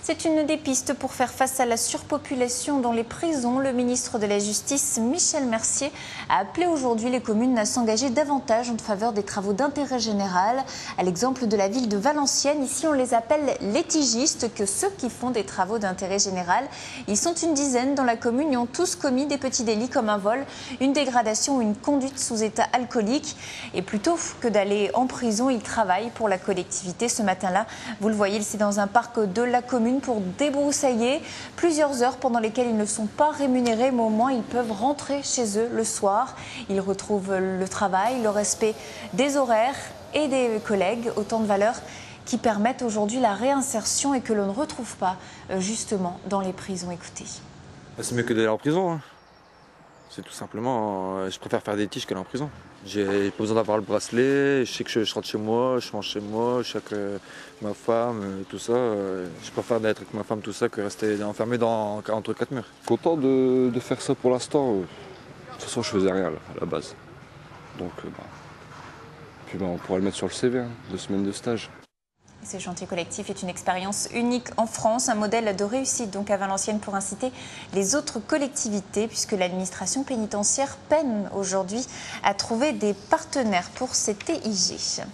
C'est une des pistes pour faire face à la surpopulation dans les prisons. Le ministre de la Justice, Michel Mercier, a appelé aujourd'hui les communes à s'engager davantage en faveur des travaux d'intérêt général. À l'exemple de la ville de Valenciennes, ici on les appelle litigistes, que ceux qui font des travaux d'intérêt général. Ils sont une dizaine dans la commune et ont tous commis des petits délits comme un vol, une dégradation ou une conduite sous état alcoolique. Et plutôt que d'aller en prison, ils travaillent pour la collectivité. Ce matin-là, vous le voyez, c'est dans un parc de la commune pour débroussailler. Plusieurs heures pendant lesquelles ils ne sont pas rémunérés, mais au moins ils peuvent rentrer chez eux le soir. Ils retrouvent le travail, le respect des horaires et des collègues, autant de valeurs qui permettent aujourd'hui la réinsertion et que l'on ne retrouve pas justement dans les prisons. Écoutez. C'est mieux que d'aller en prison. C'est tout simplement, je préfère faire des tiges qu'aller en prison. J'ai pas besoin d'avoir le bracelet, je sais que je rentre chez moi, je mange chez moi, je sais que ma femme, tout ça. Je préfère d'être avec ma femme, tout ça, que rester enfermé entre quatre murs. Content de faire ça pour l'instant. De toute façon, je faisais rien là, à la base. Donc, on pourra le mettre sur le CV, 2 semaines de stage. Ce chantier collectif est une expérience unique en France, un modèle de réussite donc à Valenciennes pour inciter les autres collectivités, puisque l'administration pénitentiaire peine aujourd'hui à trouver des partenaires pour ces TIG.